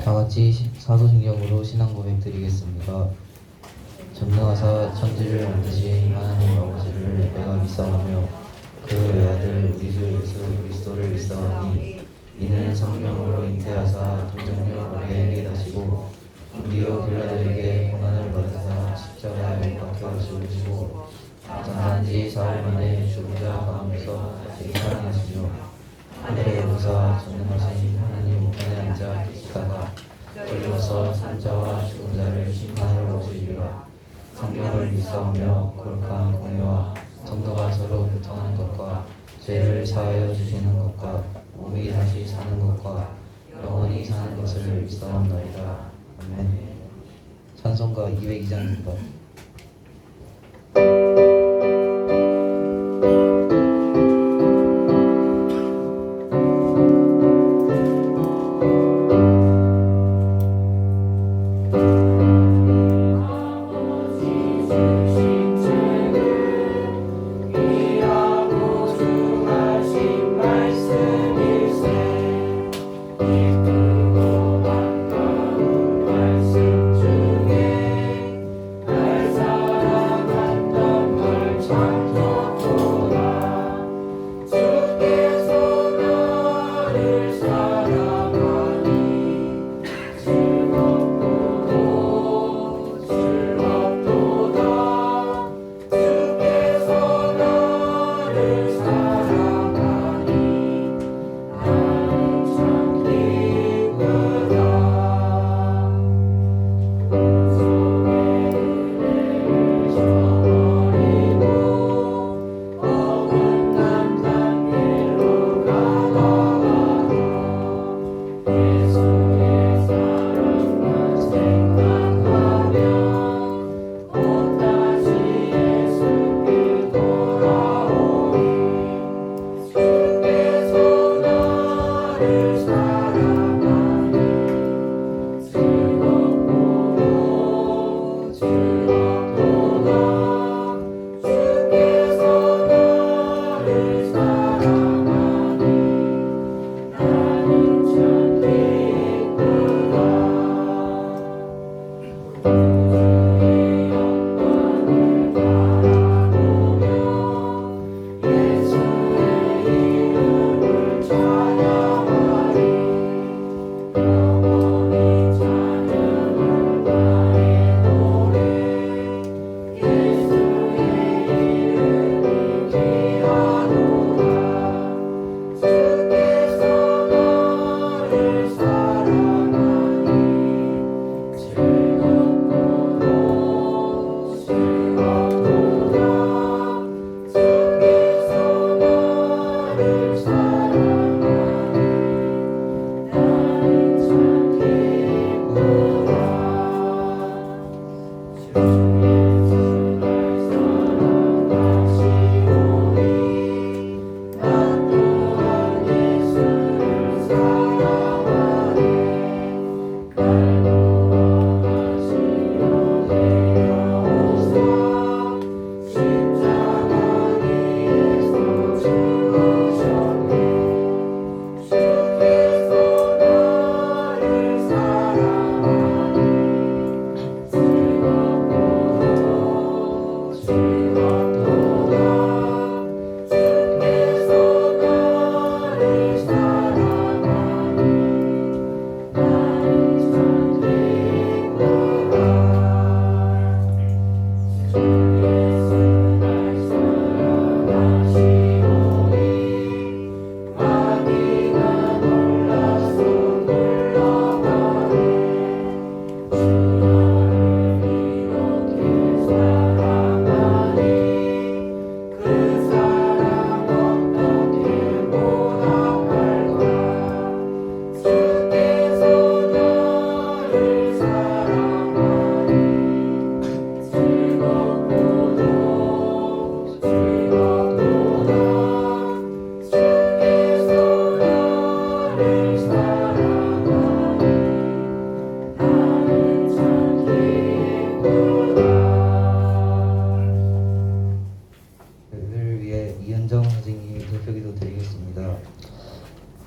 다 같이 사도신경으로 신앙 고백 드리겠습니다. 전능하사 천지를 만드신 하나님 아버지를 내가 믿사오며 그 외아들 우리 주 예수 그리스도를 믿사오니 이는 성령으로 잉태하사 동정녀 마리아에게 나시고 우리요 빌라들에게 고난을 받으사 십자가에 못 박혀 죽으시고 장사한 지 사흘 만에 죽은 자 가운데서 다시 살아나시며 하늘에 오르사 전능하신 하나님 우편에 앉아 계시다가 걸려서 산자와 죽은 자를 심판하러 오시리라. 성경을 믿사오며 거룩한 공의와 성도가 서로 교통하는 것과 죄를 사하여 주시는 것과 몸이 다시 사는 것과 영원히 사는 것을 믿사옵나이다. 아멘. 찬송가 202장입니다.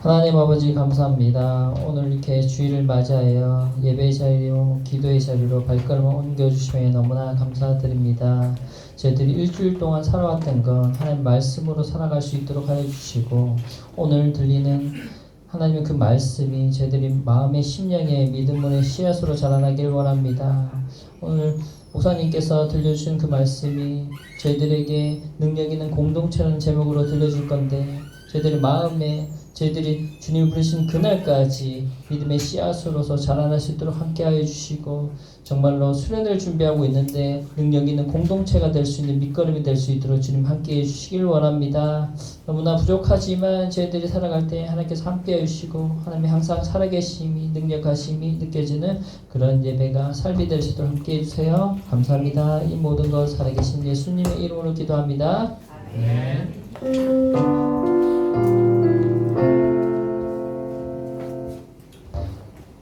하나님 아버지 감사합니다. 오늘 이렇게 주일을 맞이하여 예배 자리로 기도의 자리로 발걸음을 옮겨주심에 너무나 감사드립니다. 저희들이 일주일 동안 살아왔던 건 하나님 말씀으로 살아갈 수 있도록 하여 주시고 오늘 들리는 하나님의 그 말씀이 저희들이 마음의 심령의 믿음의 씨앗으로 자라나길 원합니다. 오늘 목사님께서 들려주신 그 말씀이 저희들에게 능력 있는 공동체라는 제목으로 들려줄 건데 저희들의 마음에 저희들이 주님을 부르신 그날까지 믿음의 씨앗으로서 자라날 수 있도록 함께하여 주시고 정말로 수련을 준비하고 있는데 능력 있는 공동체가 될 수 있는 밑거름이 될 수 있도록 주님 함께해 주시길 원합니다. 너무나 부족하지만 저희들이 살아갈 때 하나님께서 함께해 주시고 하나님이 항상 살아계심이 능력하심이 느껴지는 그런 예배가 삶이 될 수 있도록 함께해 주세요. 감사합니다. 이 모든 것 살아계신 예수님의 이름으로 기도합니다. 아멘.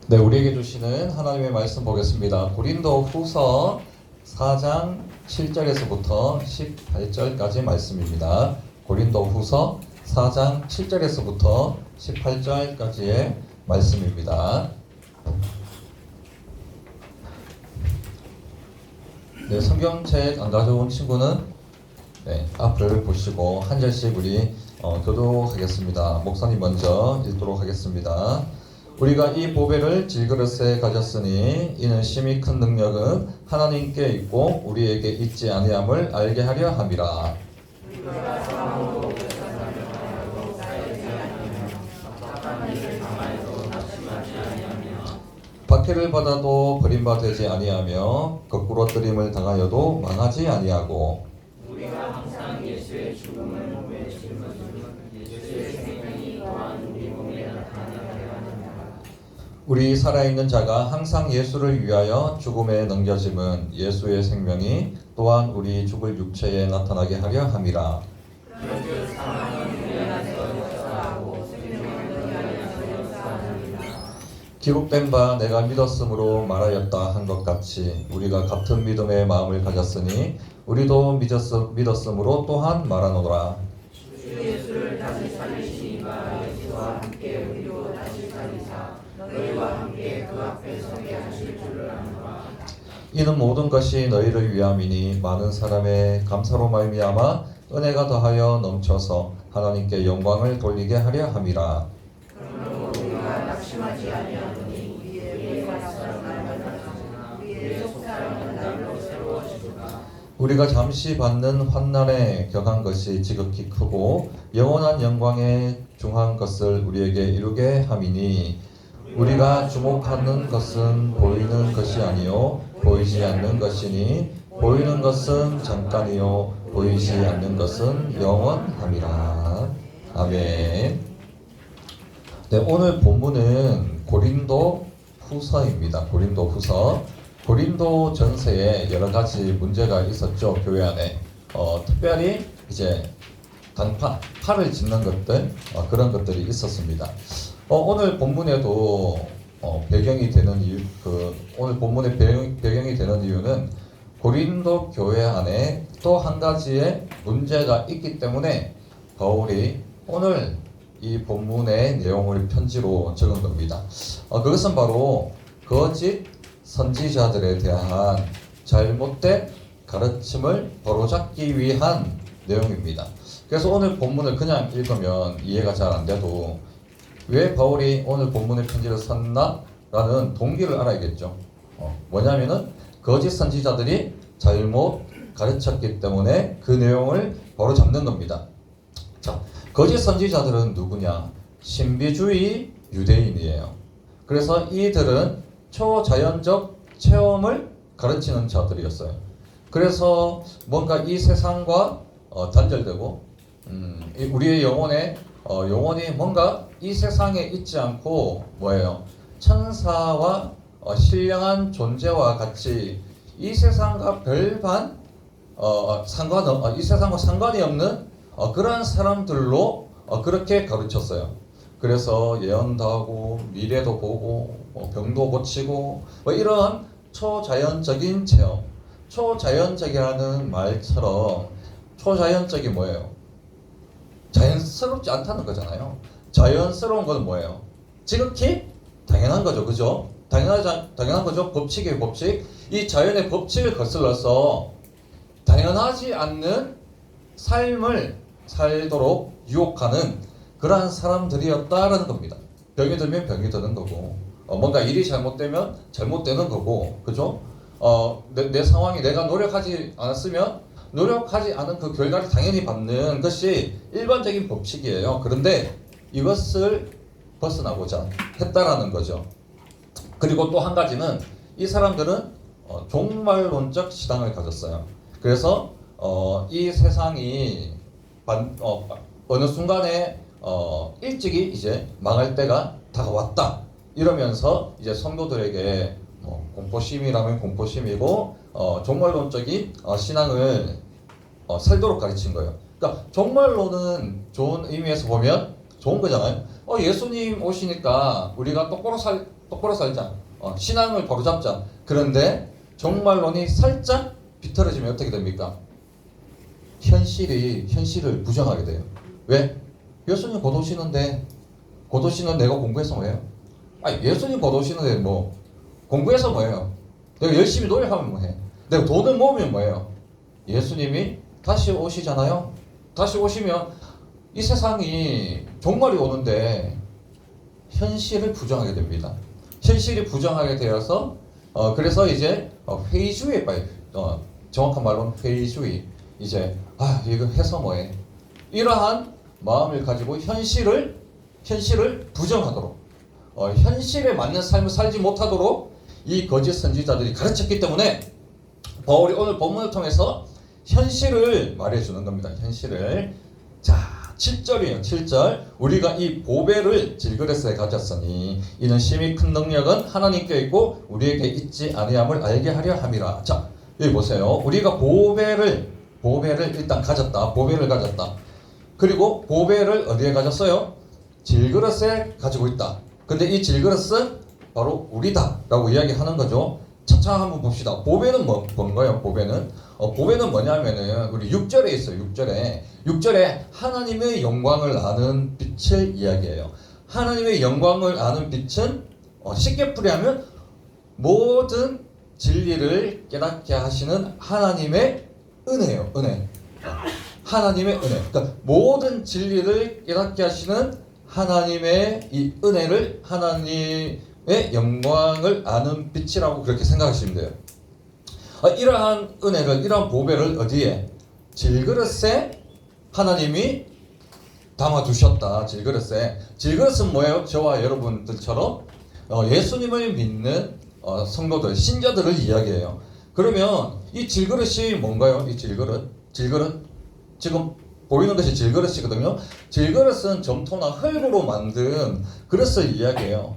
네, 우리에게 주시는 하나님의 말씀 보겠습니다. 고린도 후서 4장 7절에서부터 18절까지 말씀입니다. 고린도 후서 4장 7절에서부터 18절까지의 말씀입니다. 네, 성경책 안 가져온 친구는 앞을 보시고 한 절씩 우리 교도하겠습니다. 목사님 먼저 읽도록 하겠습니다. 우리가 이 보배를 질그릇에 가졌으니 이는 심히 큰 능력은 하나님께 있고 우리에게 있지 아니함을 알게 하려 함이라. 박해를 받아도 버림받지 아니하며 거꾸로 뜨림을 당하여도 망하지 아니하고 우리가 항상 예수의 죽음을 몸에 짊어지는 예수의 생명이 또한 우리 몸에 나타나게 하느니라. 우리 살아있는 자가 항상 예수를 위하여 죽음에 넘겨짐은 예수의 생명이 또한 우리 죽을 육체에 나타나게 하려 함이라. 기록된 바 내가 믿었으므로 말하였다 한 것 같이 우리가 같은 믿음의 마음을 가졌으니 우리도 믿었으므로 또한 말하노라. 주 예수를 다시 살리시니가 예수와 함께 우리도 다시 살리사 너희와 함께 그 앞에 서게 하실 줄을 아노라. 이는 모든 것이 너희를 위함이니 많은 사람의 감사로 말미암아 은혜가 더하여 넘쳐서 하나님께 영광을 돌리게 하려 함이라. 그러므로 우리가 낙심하지 아니하노니 우리의 낯선 날마다 우리의 속사람은 날로 새로워지도다. 우리가 잠시 받는 환난에 격한 것이 지극히 크고 영원한 영광에 중한 것을 우리에게 이루게 함이니 우리가 주목하는 것은 보이는 것이 아니요 보이지 않는 것이니 보이는 것은 잠깐이요 보이지 않는 것은 영원함이라. 아멘. 네, 오늘 본문은 고린도 후서입니다. 고린도 후서. 고린도 전서에 여러 가지 문제가 있었죠. 교회 안에. 특별히 이제 팔을 짓는 것들, 그런 것들이 있었습니다. 오늘 본문에도 배경이 되는 이유, 오늘 본문의 배경이 되는 이유는 고린도 교회 안에 또 한 가지의 문제가 있기 때문에 바울이 오늘 이 본문의 내용을 편지로 적은 겁니다. 그것은 바로 거짓 선지자들에 대한 잘못된 가르침을 바로잡기 위한 내용입니다. 그래서 오늘 본문을 그냥 읽으면 이해가 잘 안 돼도 왜 바울이 오늘 본문의 편지를 썼나? 라는 동기를 알아야겠죠. 뭐냐면은 거짓 선지자들이 잘못 가르쳤기 때문에 그 내용을 바로잡는 겁니다. 자, 거짓 선지자들은 누구냐? 신비주의 유대인이에요. 그래서 이들은 초자연적 체험을 가르치는 자들이었어요. 그래서 뭔가 이 세상과 단절되고 우리의 영혼이 뭔가 이 세상에 있지 않고 뭐예요? 천사와 신령한 존재와 같이 이 세상과 별반 이 세상과 상관이 없는 그런 사람들로 그렇게 가르쳤어요. 그래서 예언도 하고 미래도 보고 병도 고치고 이런 초자연적인 체험. 초자연적이라는 말처럼 초자연적이 뭐예요? 자연스럽지 않다는 거잖아요. 자연스러운 건 뭐예요? 지극히 당연한 거죠. 그죠? 당연한 거죠. 법칙이에요. 법칙. 이 자연의 법칙을 거슬러서 당연하지 않는 삶을 살도록 유혹하는 그러한 사람들이었다라는 겁니다. 병이 들면 병이 드는 거고, 뭔가 일이 잘못되면 잘못되는 거고, 그죠? 내 상황이 내가 노력하지 않았으면 노력하지 않은 그 결과를 당연히 받는 것이 일반적인 법칙이에요. 그런데 이것을 벗어나고자 했다라는 거죠. 그리고 또 한 가지는 이 사람들은 종말론적 시당을 가졌어요. 그래서 이 세상이 어느 순간에 일찍이 이제 망할 때가 다가왔다 이러면서 이제 성도들에게 공포심이라면 공포심이고 종말론적인 신앙을 살도록 가르친 거예요. 그러니까 종말론은 좋은 의미에서 보면 좋은 거잖아요. 예수님 오시니까 우리가 똑바로 살자. 신앙을 바로잡자. 그런데 종말론이 살짝 비틀어지면 어떻게 됩니까? 현실을 부정하게 돼요. 왜? 예수님 곧 오시는데 곧 오시는 내가 공부해서 뭐예요? 예수님 곧 오시는데 뭐 공부해서 뭐예요? 내가 열심히 노력하면 뭐해? 내가 돈을 모으면 뭐예요? 예수님이 다시 오시잖아요. 다시 오시면 이 세상이 종말이 오는데 현실을 부정하게 됩니다. 현실이 부정하게 되어서 그래서 이제 회의주의에 빠져. 정확한 말로는 회의주의. 이제 이거 해서 뭐해? 이러한 마음을 가지고 현실을 부정하도록 현실에 맞는 삶을 살지 못하도록 이 거짓 선지자들이 가르쳤기 때문에 바울이 오늘 본문을 통해서 현실을 말해주는 겁니다. 현실을. 자, 7절이에요. 7절. 우리가 이 보배를 질그릇에 가졌으니 이는 심히 큰 능력은 하나님께 있고 우리에게 있지 아니함을 알게 하려 함이라. 자, 여기 보세요. 우리가 보배를 일단 가졌다. 보배를 가졌다. 그리고 보배를 어디에 가졌어요? 질그릇에 가지고 있다. 근데 이 질그릇은 바로 우리다 라고 이야기하는 거죠. 차차 한번 봅시다. 보배는 뭔가요? 보배는 뭐냐면은 우리 6절에 있어요. 6절에 하나님의 영광을 아는 빛을 이야기해요. 하나님의 영광을 아는 빛은 쉽게 풀이하면 모든 진리를 깨닫게 하시는 하나님의 은혜예요. 은혜. 하나님의 은혜. 그러니까 모든 진리를 깨닫게 하시는 하나님의 이 은혜를 하나님의 영광을 아는 빛이라고 그렇게 생각하시면 돼요. 이러한 은혜를, 이러한 보배를 어디에? 질그릇에 하나님이 담아두셨다. 질그릇에. 질그릇은 뭐예요? 저와 여러분들처럼 예수님을 믿는 성도들, 신자들을 이야기해요. 그러면 이 질그릇이 뭔가요? 이 질그릇 지금 보이는 것이 질그릇이거든요. 질그릇은 점토나 흙으로 만든 그릇을 이야기해요.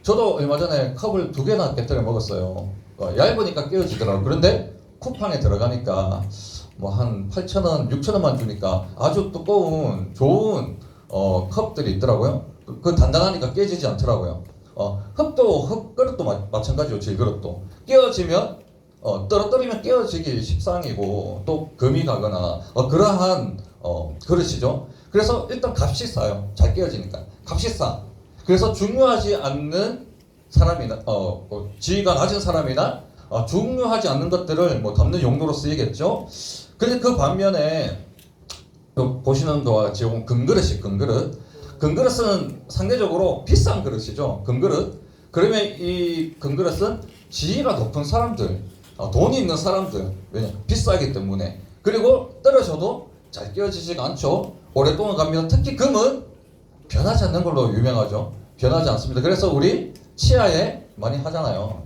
저도 얼마 전에 컵을 2개나 깨뜨려 먹었어요. 얇으니까 깨어지더라고요. 그런데 쿠팡에 들어가니까 뭐 한 8,000원, 6,000원만 주니까 아주 두꺼운 좋은 컵들이 있더라고요. 그 단단하니까 깨지지 않더라고요. 흙그릇도 마찬가지로 질그릇도 깨어지면 떨어뜨리면 깨어지기 십상이고 또 금이 가거나 그러한 그릇이죠. 그래서 일단 값이 싸요. 잘 깨어지니까 값이 싸. 그래서 중요하지 않는 사람이나 지위가 낮은 사람이나 중요하지 않는 것들을 담는 용도로 쓰이겠죠. 근데 그 반면에 보시는 것과 같이 금그릇이 금그릇은 상대적으로 비싼 그릇이죠. 금그릇. 그러면 이 금그릇은 지위가 높은 사람들, 돈이 있는 사람들, 왜냐 비싸기 때문에. 그리고 떨어져도 잘 깨어지지가 않죠. 오랫동안 갑니다. 특히 금은 변하지 않는 걸로 유명하죠. 변하지 않습니다. 그래서 우리 치아에 많이 하잖아요.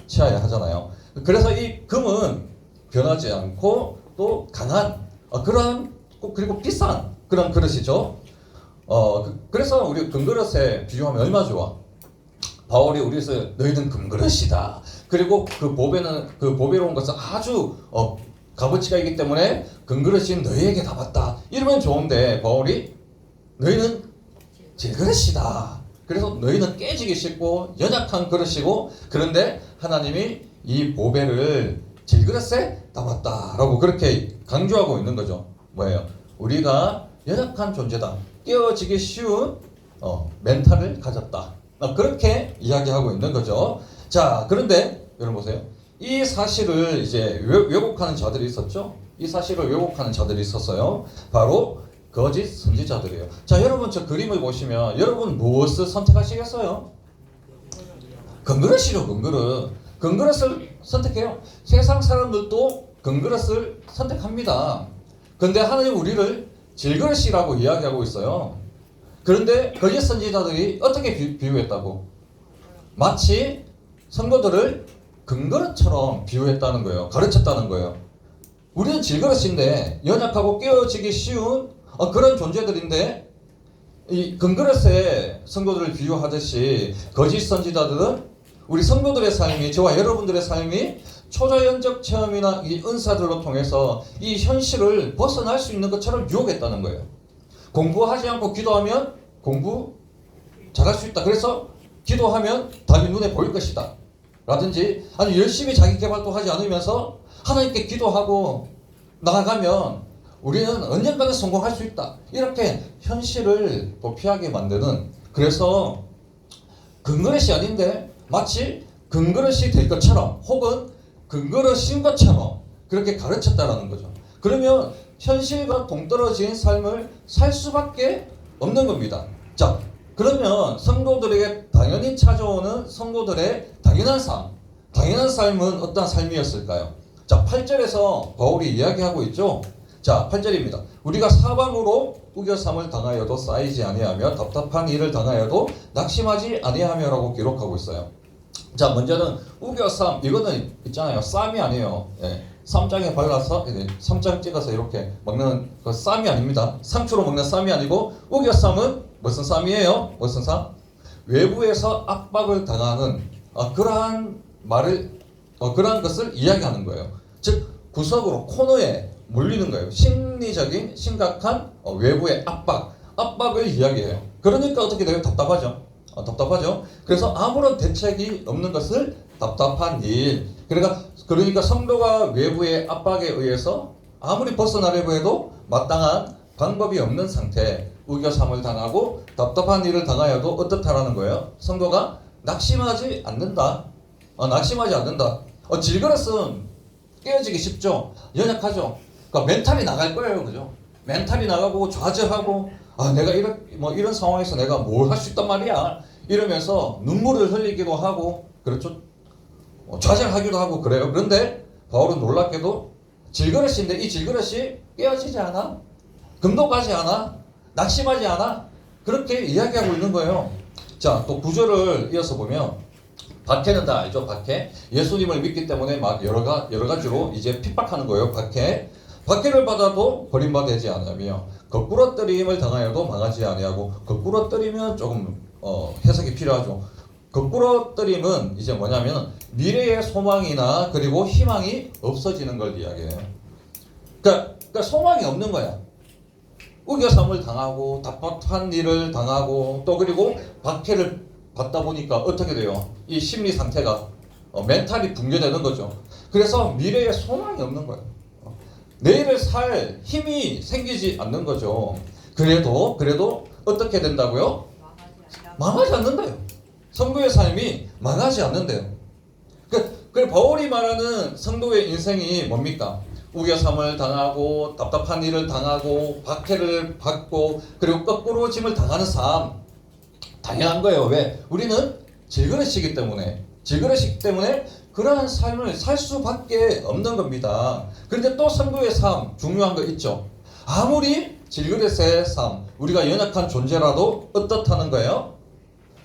치아에 하잖아요. 그래서 이 금은 변하지 않고 또 강한 그런 그리고 비싼 그런 그릇이죠. 그래서 우리 금그릇에 비유하면 얼마나 좋아. 바울이 우리에서 너희는 금그릇이다. 그리고 그 보배로운 것은 아주 값어치가 있기 때문에 금그릇이 너희에게 담았다. 이러면 좋은데 바울이 너희는 질그릇이다. 그래서 너희는 깨지기 쉽고 연약한 그릇이고 그런데 하나님이 이 보배를 질그릇에 담았다라고 그렇게 강조하고 있는 거죠. 뭐예요? 우리가 연약한 존재다. 깨어지기 쉬운 멘탈을 가졌다. 그렇게 이야기하고 있는 거죠. 자, 그런데 여러분 보세요. 이 사실을 이제 왜곡하는 자들이 있었죠. 이 사실을 왜곡하는 자들이 있었어요. 바로 거짓 선지자들이에요. 자, 여러분 저 그림을 보시면 여러분 무엇을 선택하시겠어요? 금그릇이죠, 금그릇. 금그릇을 선택해요. 세상 사람들도 금그릇을 선택합니다. 근데 하나님 우리를 질그릇이라고 이야기하고 있어요. 그런데 거짓 선지자들이 어떻게 비유했다고? 마치 성도들을 금그릇처럼 비유했다는 거예요. 가르쳤다는 거예요. 우리는 질그릇인데 연약하고 깨어지기 쉬운 그런 존재들인데 이 금그릇에 성도들을 비유하듯이 거짓 선지자들은 우리 성도들의 삶이, 저와 여러분들의 삶이 초자연적 체험이나 이 은사들로 통해서 이 현실을 벗어날 수 있는 것처럼 유혹했다는 거예요. 공부하지 않고 기도하면 공부 잘할 수 있다. 그래서 기도하면 답이 눈에 보일 것이다. 라든지 아니 열심히 자기 개발도 하지 않으면서 하나님께 기도하고 나아가면 우리는 언젠가는 성공할 수 있다. 이렇게 현실을 도피하게 만드는, 그래서 금그릇이 아닌데 마치 금그릇이 될 것처럼 혹은 금그릇인 것처럼 그렇게 가르쳤다라는 거죠. 그러면 현실과 동떨어진 삶을 살 수밖에 없는 겁니다. 자, 그러면 성도들에게 당연히 찾아오는 성도들의 당연한 삶은 어떤 삶이었을까요? 자, 8절에서 바울이 이야기하고 있죠. 자, 8절입니다. 우리가 사방으로 우겨삼을 당하여도 쌓이지 아니하며 답답한 일을 당하여도 낙심하지 아니하며라고 기록하고 있어요. 자, 먼저는 우겨삼, 이거는 있잖아요. 쌈이 아니에요. 예. 쌈장에 발라서 쌈장 찍어서 이렇게 먹는 그 쌈이 아닙니다. 상추로 먹는 쌈이 아니고 우겨쌈은 무슨 쌈이에요? 무슨 쌈? 외부에서 압박을 당하는 그러한 말을 그러한 것을 이야기하는 거예요. 즉 구석으로 코너에 몰리는 거예요. 심리적인 심각한 외부의 압박을 이야기해요. 그러니까 어떻게 돼요? 답답하죠. 그래서 아무런 대책이 없는 것을 답답한 일. 그러니까 성도가 외부의 압박에 의해서 아무리 벗어나려고 해도 마땅한 방법이 없는 상태, 우겨삼을 당하고 답답한 일을 당하여도 어떻다라는 거예요? 성도가 낙심하지 않는다. 질그릇은 깨어지기 쉽죠. 연약하죠. 그러니까 멘탈이 나갈 거예요, 그죠? 멘탈이 나가고 좌절하고 내가 이런 상황에서 내가 뭘 할 수 있단 말이야. 이러면서 눈물을 흘리기도 하고 그렇죠. 좌절하기도 하고 그래요. 그런데 바울은 놀랍게도 질그릇인데 이 질그릇이 깨어지지 않아. 금도 가지 않아. 낙심하지 않아. 그렇게 이야기하고 있는 거예요. 자, 또 9절을 이어서 보면 박해는 다 알죠. 박해. 예수님을 믿기 때문에 막 여러 가지로 이제 핍박하는 거예요. 박해를 받아도 버림받지 아니하며 거꾸러뜨림을 당하여도 망하지 아니하고, 거꾸러뜨리면 조금 해석이 필요하죠. 거꾸러뜨림은 이제 뭐냐면 미래의 소망이나 그리고 희망이 없어지는 걸 이야기해요. 그러니까 소망이 없는 거야. 우겨삼을 당하고 답답한 일을 당하고 또 그리고 박해를 받다 보니까 어떻게 돼요? 이 심리 상태가 멘탈이 붕괴되는 거죠. 그래서 미래에 소망이 없는 거예요. 내일을 살 힘이 생기지 않는 거죠. 그래도 어떻게 된다고요? 망하지 않는다요. 성도의 삶이 망하지 않는데요. 그 바울이 말하는 성도의 인생이 뭡니까? 우겨삼을 당하고 답답한 일을 당하고 박해를 받고 그리고 거꾸로 짐을 당하는 삶. 당연한 거예요. 왜? 우리는 질그릇이기 때문에 그러한 삶을 살 수밖에 없는 겁니다. 그런데 또 성도의 삶 중요한 거 있죠. 아무리 질그릇의 삶, 우리가 연약한 존재라도 어떻다는 거예요?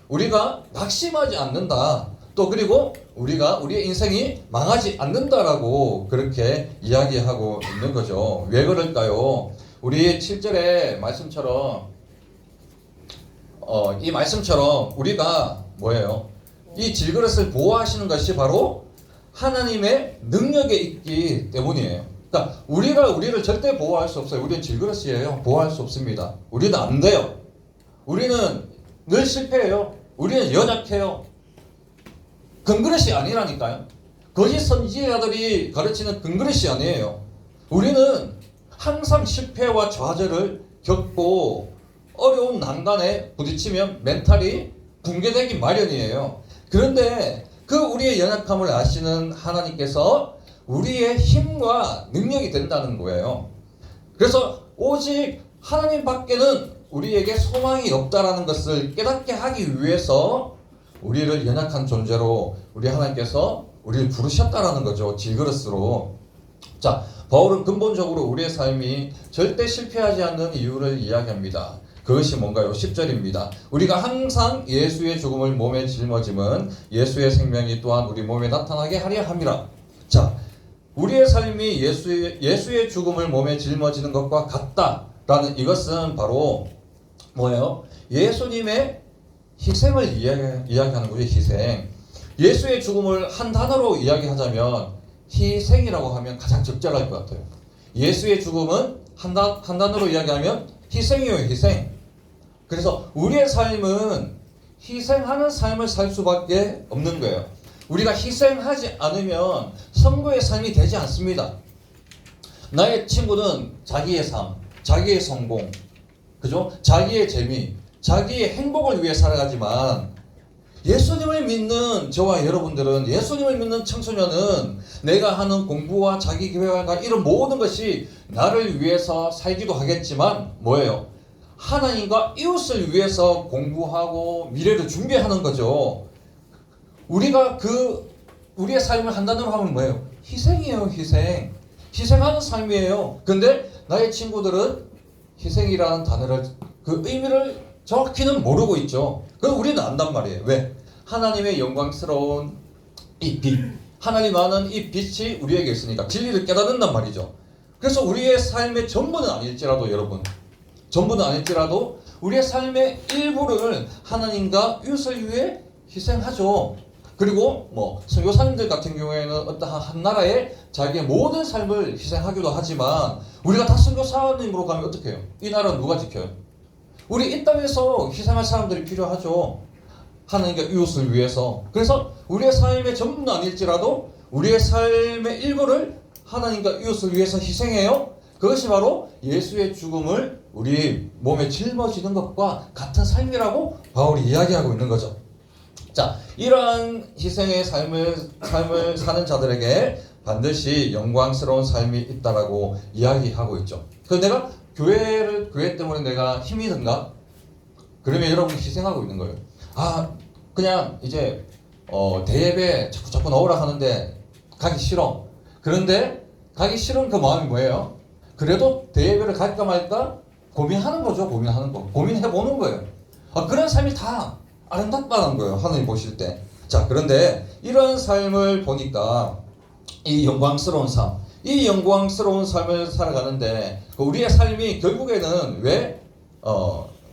우리가 낙심하지 않는다. 또 그리고 우리의 인생이 망하지 않는다라고 그렇게 이야기하고 있는 거죠. 왜 그럴까요? 우리 7절의 말씀처럼 이 말씀처럼 우리가 뭐예요? 이 질그릇을 보호하시는 것이 바로 하나님의 능력에 있기 때문이에요. 그러니까 우리를 절대 보호할 수 없어요. 우리는 질그릇이에요. 보호할 수 없습니다. 우리는 안 돼요. 우리는 늘 실패해요. 우리는 연약해요. 금그릇이 아니라니까요. 거짓 선지자들이 가르치는 금그릇이 아니에요. 우리는 항상 실패와 좌절을 겪고 어려운 난간에 부딪히면 멘탈이 붕괴되기 마련이에요. 그런데 그 우리의 연약함을 아시는 하나님께서 우리의 힘과 능력이 된다는 거예요. 그래서 오직 하나님 밖에는 우리에게 소망이 없다라는 것을 깨닫게 하기 위해서 우리를 연약한 존재로 우리 하나님께서 우리를 부르셨다라는 거죠. 질그릇으로. 자, 바울은 근본적으로 우리의 삶이 절대 실패하지 않는 이유를 이야기합니다. 그것이 뭔가요? 10절입니다. 우리가 항상 예수의 죽음을 몸에 짊어짐은 예수의 생명이 또한 우리 몸에 나타나게 하려 함이라. 자, 우리의 삶이 예수의 죽음을 몸에 짊어지는 것과 같다라는 이것은 바로 뭐예요? 예수님의 희생을 이야기하는 거죠. 희생. 예수의 죽음을 한 단어로 이야기하자면 희생이라고 하면 가장 적절할 것 같아요. 예수의 죽음은 한 단어로 이야기하면 희생이에요. 희생. 그래서 우리의 삶은 희생하는 삶을 살 수밖에 없는 거예요. 우리가 희생하지 않으면 성도의 삶이 되지 않습니다. 나의 친구는 자기의 삶, 자기의 성공, 그죠? 자기의 재미, 자기의 행복을 위해 살아가지만 예수님을 믿는 저와 여러분들은, 예수님을 믿는 청소년은 내가 하는 공부와 자기 계획과 이런 모든 것이 나를 위해서 살기도 하겠지만 뭐예요? 하나님과 이웃을 위해서 공부하고 미래를 준비하는 거죠. 우리가 우리의 삶을 한 단어로 하면 뭐예요? 희생이에요. 희생. 희생하는 삶이에요. 근데 나의 친구들은 희생이라는 단어를, 그 의미를 정확히는 모르고 있죠. 그럼 우리는 안단 말이에요. 왜? 하나님의 영광스러운 이 빛, 하나님 아는 이 빛이 우리에게 있으니까 진리를 깨닫는단 말이죠. 그래서 우리의 삶의 전부는 아닐지라도, 여러분, 전부는 아닐지라도 우리의 삶의 일부를 하나님과 이웃을 위해 희생하죠. 그리고 선교사님들 같은 경우에는 어떠한 한 나라에 자기의 모든 삶을 희생하기도 하지만 우리가 다 선교사님으로 가면 어떻게 해요? 이 나라는 누가 지켜요? 우리 이 땅에서 희생할 사람들이 필요하죠. 하나님과 이웃을 위해서. 그래서 우리의 삶의 전부는 아닐지라도 우리의 삶의 일부를 하나님과 이웃을 위해서 희생해요. 그것이 바로 예수의 죽음을 우리 몸에 짊어지는 것과 같은 삶이라고 바울이 이야기하고 있는 거죠. 자, 이러한 희생의 삶을 사는 자들에게 반드시 영광스러운 삶이 있다라고 이야기하고 있죠. 그래서 내가 교회 때문에 내가 힘이 든가? 그러면 여러분이 희생하고 있는 거예요. 그냥 이제 대예배 자꾸 나오라 하는데 가기 싫어. 그런데 가기 싫은 그 마음이 뭐예요? 그래도 대예배를 갈까 말까 고민하는 거죠. 고민하는 거. 고민해보는 거예요. 그런 삶이 다 아름답다는 거예요. 하나님 보실 때. 자, 그런데 이런 삶을 보니까 이 영광스러운 삶, 이 영광스러운 삶을 살아가는데 우리의 삶이 결국에는 왜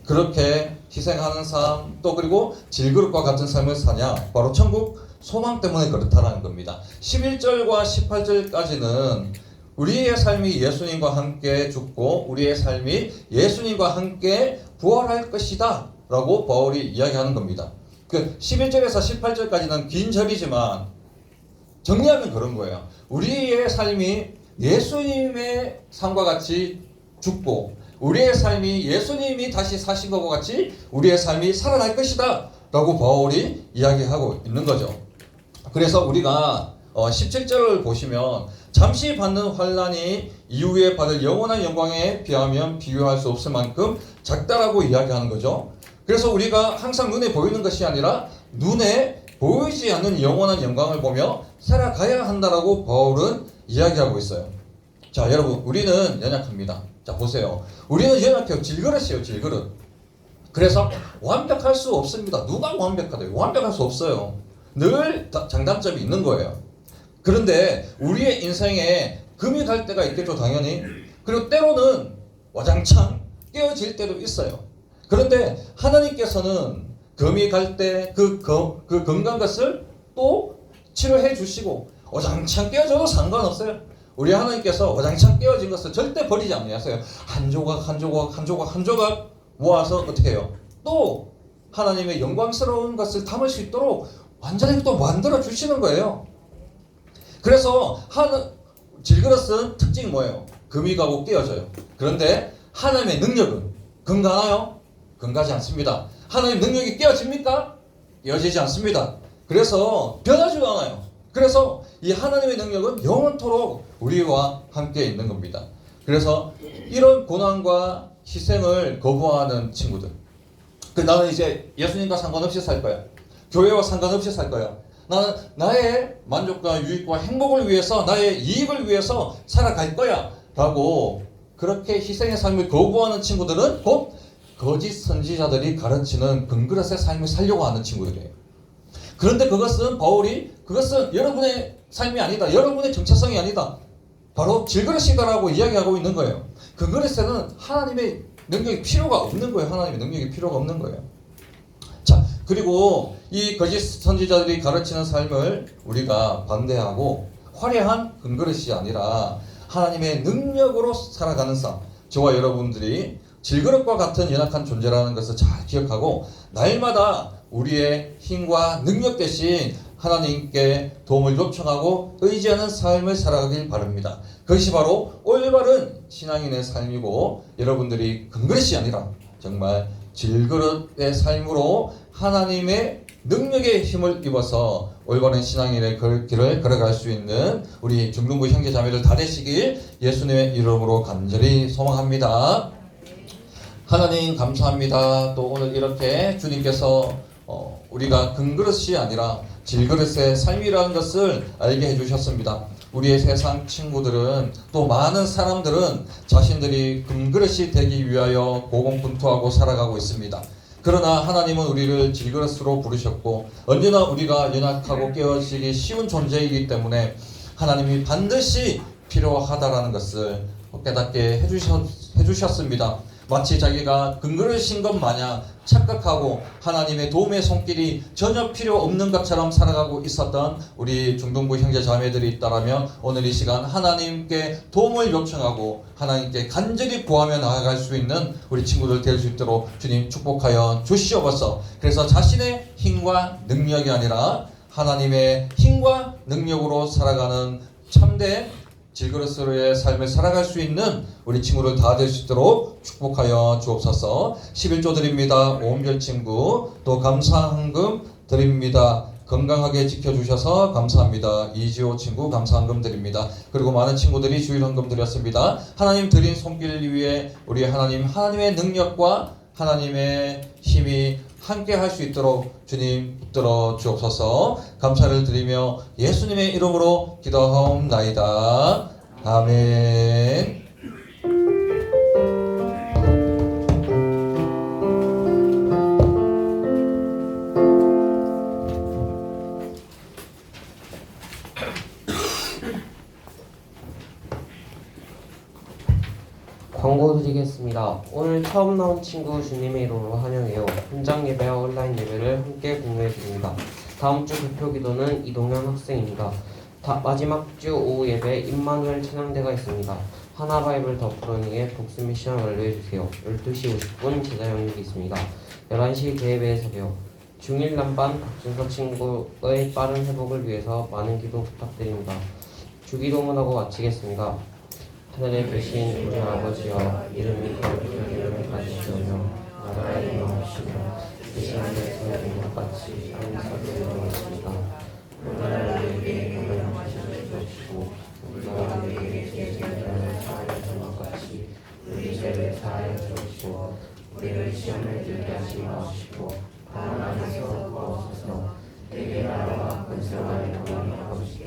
그렇게 희생하는 삶, 또 그리고 질그릇과 같은 삶을 사냐? 바로 천국 소망 때문에 그렇다라는 겁니다. 11절과 18절까지는 우리의 삶이 예수님과 함께 죽고 우리의 삶이 예수님과 함께 부활할 것이다 라고 바울이 이야기하는 겁니다. 11절에서 18절까지는 긴 절이지만 정리하면 그런 거예요. 우리의 삶이 예수님의 삶과 같이 죽고 우리의 삶이 예수님이 다시 사신 것과 같이 우리의 삶이 살아날 것이다 라고 바울이 이야기하고 있는 거죠. 그래서 우리가 17절을 보시면 잠시 받는 환난이 이후에 받을 영원한 영광에 비하면 비교할 수 없을 만큼 작다라고 이야기하는 거죠. 그래서 우리가 항상 눈에 보이는 것이 아니라 눈에 보이지 않는 영원한 영광을 보며 살아가야 한다라고 바울은 이야기하고 있어요. 자, 여러분, 우리는 연약합니다. 자, 보세요. 우리는 연약해요. 질그릇이에요. 질그릇. 그래서 완벽할 수 없습니다. 누가 완벽하대요? 완벽할 수 없어요. 늘 장단점이 있는 거예요. 그런데 우리의 인생에 금이 갈 때가 있겠죠, 당연히. 그리고 때로는 와장창 깨어질 때도 있어요. 그런데 하나님께서는 금이 갈 때 그 건강 것을 또 치료해 주시고 와장창 깨어져도 상관없어요. 우리 하나님께서 와장창 깨어진 것을 절대 버리지 않으세요. 한 조각 모아서 어떻게 해요? 또 하나님의 영광스러운 것을 담을 수 있도록 완전히 또 만들어 주시는 거예요. 그래서 질그릇은 특징이 뭐예요? 금이 가고 깨어져요. 그런데 하나님의 능력은 금 가나요? 금가지 않습니다. 하나님 능력이 깨어집니까? 깨어지지 않습니다. 그래서 변하지도 않아요. 그래서 이 하나님의 능력은 영원토록 우리와 함께 있는 겁니다. 그래서 이런 고난과 희생을 거부하는 친구들, 나는 이제 예수님과 상관없이 살 거야, 교회와 상관없이 살 거야, 나는 나의 만족과 유익과 행복을 위해서, 나의 이익을 위해서 살아갈 거야 라고 그렇게 희생의 삶을 거부하는 친구들은 곧 거짓 선지자들이 가르치는 금그릇의 삶을 살려고 하는 친구들이에요. 그런데 그것은 여러분의 삶이 아니다, 여러분의 정체성이 아니다, 바로 질그릇이다라고 이야기하고 있는 거예요. 금그릇에는 하나님의 능력이 필요가 없는 거예요. 하나님의 능력이 필요가 없는 거예요. 자, 그리고 이 거짓 선지자들이 가르치는 삶을 우리가 반대하고 화려한 금그릇이 아니라 하나님의 능력으로 살아가는 삶, 저와 여러분들이 질그릇과 같은 연약한 존재라는 것을 잘 기억하고 날마다 우리의 힘과 능력 대신 하나님께 도움을 요청하고 의지하는 삶을 살아가길 바랍니다. 그것이 바로 올바른 신앙인의 삶이고, 여러분들이 금그릇이 아니라 정말 질그릇의 삶으로 하나님의 능력의 힘을 입어서 올바른 신앙인의 길을 걸어갈 수 있는 우리 중등부 형제자매들 다 되시길 예수님의 이름으로 간절히 소망합니다. 하나님 감사합니다. 또 오늘 이렇게 주님께서 우리가 금그릇이 아니라 질그릇의 삶이라는 것을 알게 해주셨습니다. 우리의 세상 친구들은, 또 많은 사람들은 자신들이 금그릇이 되기 위하여 고군분투하고 살아가고 있습니다. 그러나 하나님은 우리를 질그릇으로 부르셨고, 언제나 우리가 연약하고 깨어지기 쉬운 존재이기 때문에 하나님이 반드시 필요하다라는 것을 깨닫게 해주셨습니다. 마치 자기가 금그릇인 것 마냥 착각하고 하나님의 도움의 손길이 전혀 필요 없는 것처럼 살아가고 있었던 우리 중등부 형제 자매들이 있다면, 오늘 이 시간 하나님께 도움을 요청하고 하나님께 간절히 구하며 나아갈 수 있는 우리 친구들 될 수 있도록 주님 축복하여 주시옵소서. 그래서 자신의 힘과 능력이 아니라 하나님의 힘과 능력으로 살아가는 참된 질그릇으로의 삶을 살아갈 수 있는 우리 친구들 다 될 수 있도록 축복하여 주옵소서. 11조 드립니다. 오은별 친구, 또 감사헌금 드립니다. 건강하게 지켜주셔서 감사합니다. 이지호 친구 감사헌금 드립니다. 그리고 많은 친구들이 주일헌금 드렸습니다. 하나님 드린 손길 위에 우리 하나님의 능력과 하나님의 힘이 함께 할 수 있도록 주님 붙들어 주옵소서. 감사를 드리며 예수님의 이름으로 기도하옵나이다. 아멘. 광고 드리겠습니다. 오늘 처음 나온 친구 주님의 이름으로 환영해요. 현장 예배와 온라인 예배를 함께 공유해 드립니다. 다음 주 대표 기도는 이동현 학생입니다. 마지막 주 오후 예배 임마누엘 찬양대가 있습니다. 하나바이블 더 프로닝의 복수 미션 완료해주세요. 12시 50분 제자 영역이 있습니다. 11시 대예배에서 봬요. 중1 남반 박준서 친구의 빠른 회복을 위해서 많은 기도 부탁드립니다. 주기도문하고 마치겠습니다. 하늘에 계신 우리 아버지여, 이름이 거룩하게 받으시오며 나라의 임하시며 뜻이 하늘에서 이룬 것 같이 땅에서도 이루어졌습니다. 오늘날 우리에게 병을 주시옵시고 우리가 우리에게 죄를 사하여 준 것 같이 우리 죄를 사하여 주옵시고 우리를 시험에 들게 하지 마시고 다만 안에서 구하옵소서. 내게 나라와 권세와 영광이 아버지께